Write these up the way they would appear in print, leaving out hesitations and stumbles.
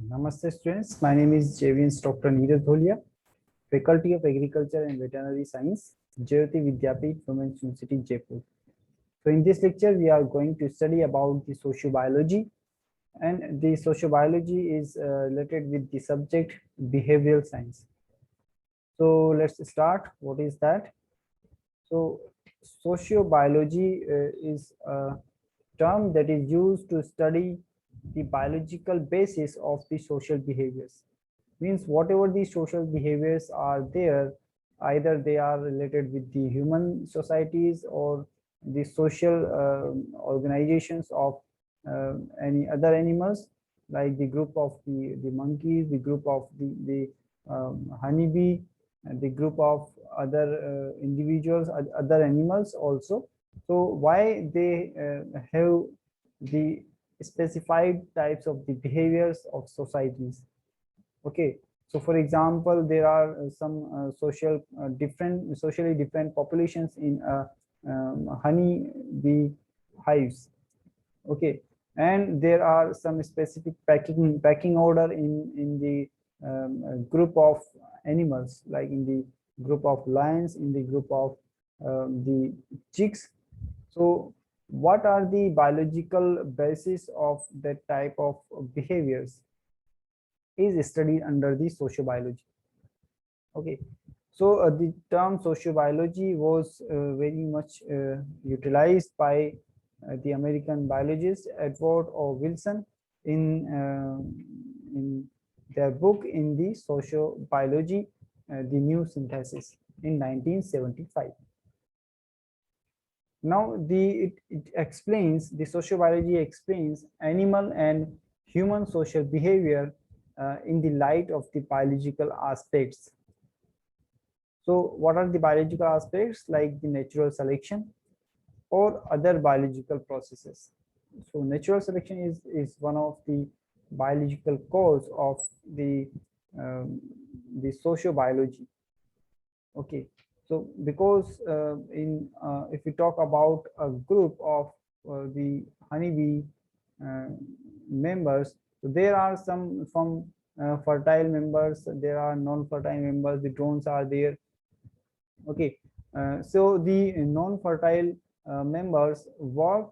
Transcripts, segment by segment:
Namaste students, my name is JVN's Dr. Neeraj Dholia, Faculty of Agriculture and Veterinary Science, Jyoti Vidyapeeth, Women's University, Jaipur. So in this lecture, we are going to study about the sociobiology, and the sociobiology is related with the subject behavioral science. So let's start. What is that? So sociobiology is a term that is used to study the biological basis of the social behaviors. Means whatever the social behaviors are there, either they are related with the human societies or the social organizations of any other animals, like the group of the monkeys, the group of the honeybee, and the group of other individuals, other animals also. So why they have the specified types of the behaviors of societies? Okay, so for example, there are some socially different populations in honey bee hives. Okay, and there are some specific packing order in the group of animals, like in the group of lions, in the group of the chicks. So what are the biological basis of that type of behaviors is studied under the sociobiology. Okay, so the term sociobiology was very much utilized by the American biologist Edward O. Wilson in their book in the sociobiology, the new synthesis in 1975. Now it explains, the sociobiology explains animal and human social behavior in the light of the biological aspects. So what are the biological aspects? Like the natural selection or other biological processes. So natural selection is one of the biological cause of um, the sociobiology. Okay, so because if we talk about a group of the honeybee uh, members, so there are some fertile members, there are non-fertile members, the drones are there. Okay, so the non-fertile members work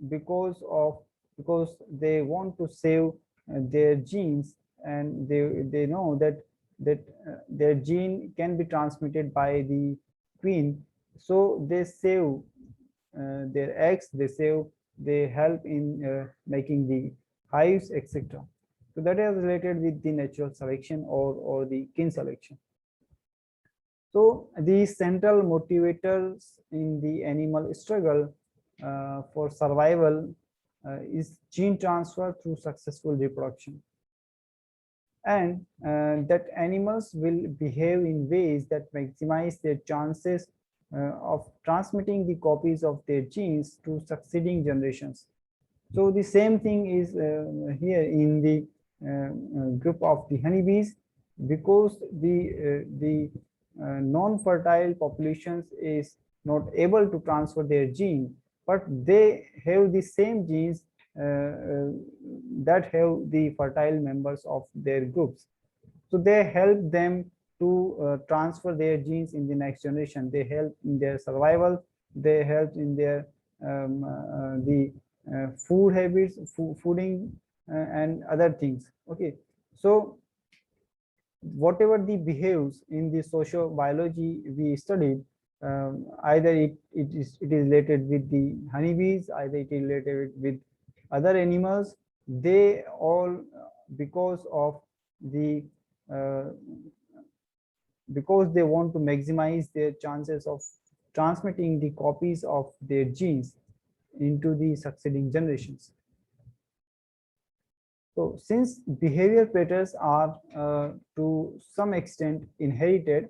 because they want to save their genes, and they know that their gene can be transmitted by the queen. So they save their eggs, they help in making the hives, etc. So that is related with the natural selection or the kin selection. So the central motivators in the animal struggle for survival is gene transfer through successful reproduction, and that animals will behave in ways that maximize their chances of transmitting the copies of their genes to succeeding generations. So the same thing is here in the group of the honeybees, because the non-fertile populations is not able to transfer their gene, but they have the same genes that have the fertile members of their groups. So they help them to transfer their genes in the next generation. They help in their survival. They help in their the food habits, fooding, and other things. Okay, so whatever the behaves in the social biology we studied, either it is related with the honeybees, either it is related with other animals, they all because of the uh, because they want to maximize their chances of transmitting the copies of their genes into the succeeding generations. So since behavior patterns are to some extent inherited,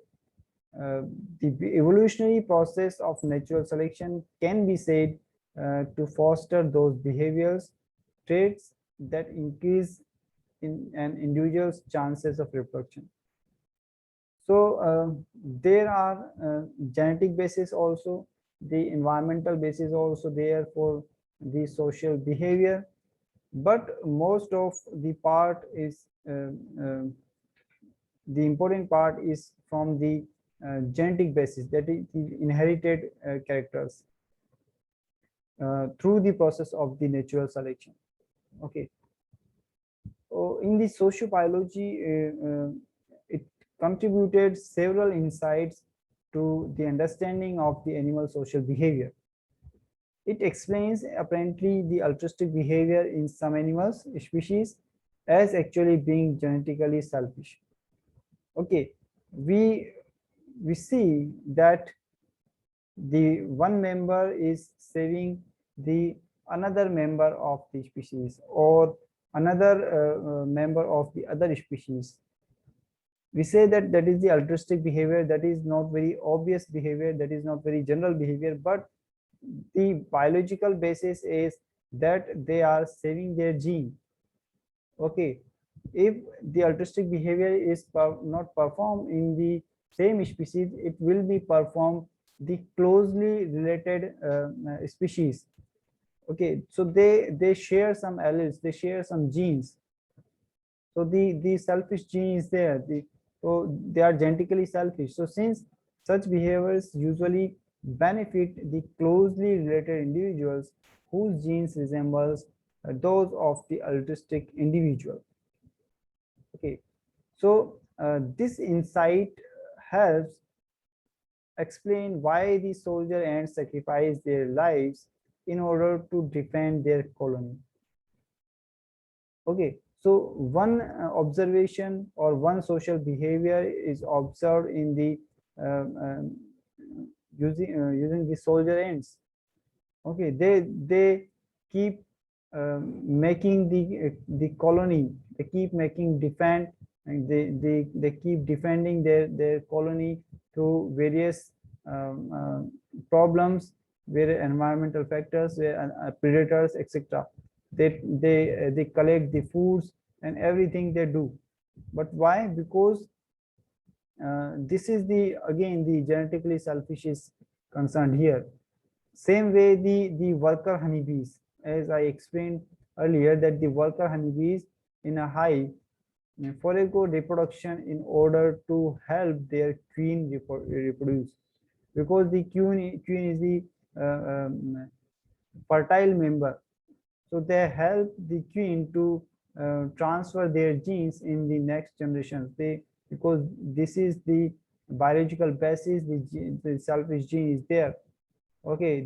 uh, the evolutionary process of natural selection can be said to foster those behaviors traits that increase in an individual's chances of reproduction. So there are genetic basis also, the environmental basis also there for the social behavior. but most of the part is the important part is from the genetic basis, that is the inherited characters through the process of the natural selection. Okay. So in the sociobiology, it contributed several insights to the understanding of the animal social behavior. It explains apparently the altruistic behavior in some animals species as actually being genetically selfish. Okay, we see that the one member is saving the another member of the species, or another member of the other species. We say that that is the altruistic behavior, that is not very obvious behavior, that is not very general behavior, but the biological basis is that they are saving their gene. Okay, if the altruistic behavior is not performed in the same species, it will be performed the closely related species. Okay, so they share some alleles, they share some genes. So the selfish gene is there, so they are genetically selfish. So since such behaviors usually benefit the closely related individuals whose genes resembles those of the altruistic individual. Okay, so this insight helps explain why the soldier ants sacrifice their lives in order to defend their colony. Okay, so one observation or one social behavior is observed in the using the soldier ants. Okay, they keep making the colony, they keep making defend, and they keep defending their colony through various problems, where environmental factors, where predators, etc. They collect the foods and everything they do. But why? Because this is the again the genetically selfish is concerned here. Same way the worker honeybees, as I explained earlier, that the worker honeybees in a hive forego reproduction in order to help their queen reproduce, because the queen is the fertile member. So they help the queen to transfer their genes in the next generation. They, because this is the biological basis, the selfish gene is there. Okay,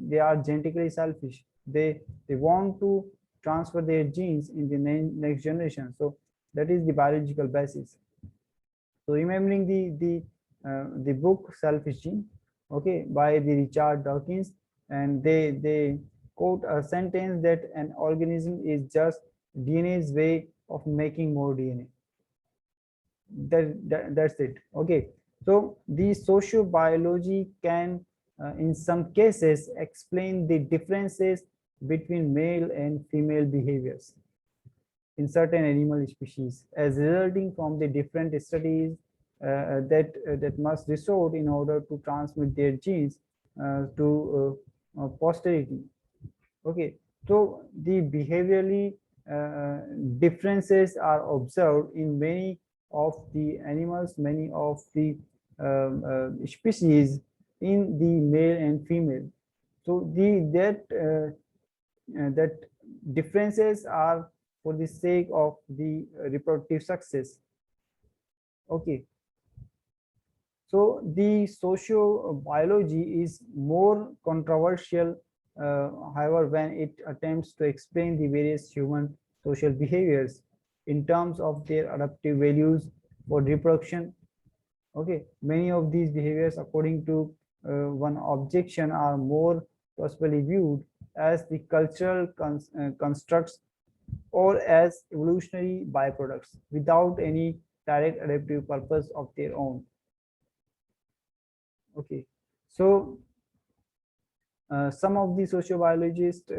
they are genetically selfish. They want to transfer their genes in the next generation. So that is the biological basis. So remembering the book Selfish Gene, okay, by the Richard Dawkins, and they quote a sentence that an organism is just DNA's way of making more DNA. That's it. Okay, so the sociobiology can in some cases explain the differences between male and female behaviors in certain animal species, as resulting from the different studies that must resort in order to transmit their genes to posterity. Okay, so the behaviorally differences are observed in many of the animals, many of the species in the male and female. So that differences are for the sake of the reproductive success. Okay, so the sociobiology is more controversial, however, when it attempts to explain the various human social behaviors in terms of their adaptive values for reproduction. Okay, many of these behaviors, according to one objection, are more possibly viewed as the cultural constructs or as evolutionary byproducts without any direct adaptive purpose of their own. Okay, so some of the sociobiologists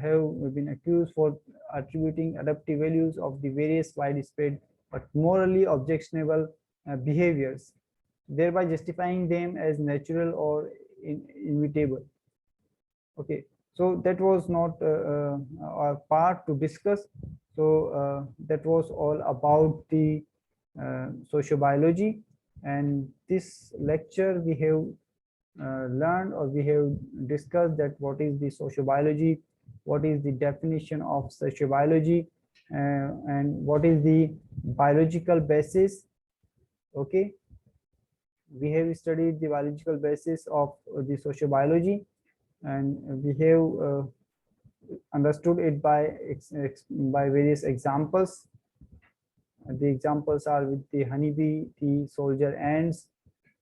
have been accused for attributing adaptive values of the various widespread but morally objectionable behaviors, thereby justifying them as natural or inevitable. Okay, So that was not our part to discuss. So that was all about the sociobiology, and this lecture we have learned, or we have discussed, that what is the sociobiology, what is the definition of sociobiology, and what is the biological basis. Okay, we have studied the biological basis of the sociobiology, and we have understood it by various examples. The examples are with the honeybee, the soldier ants,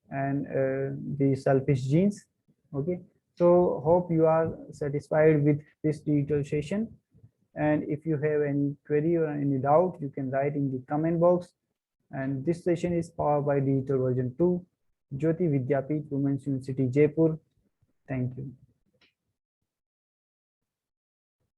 and the selfish genes. Okay, so hope you are satisfied with this digital session, and if you have any query or any doubt, you can write in the comment box. And this session is powered by Digital Version 2, Jyoti Vidyapeeth Women's University, Jaipur. Thank you.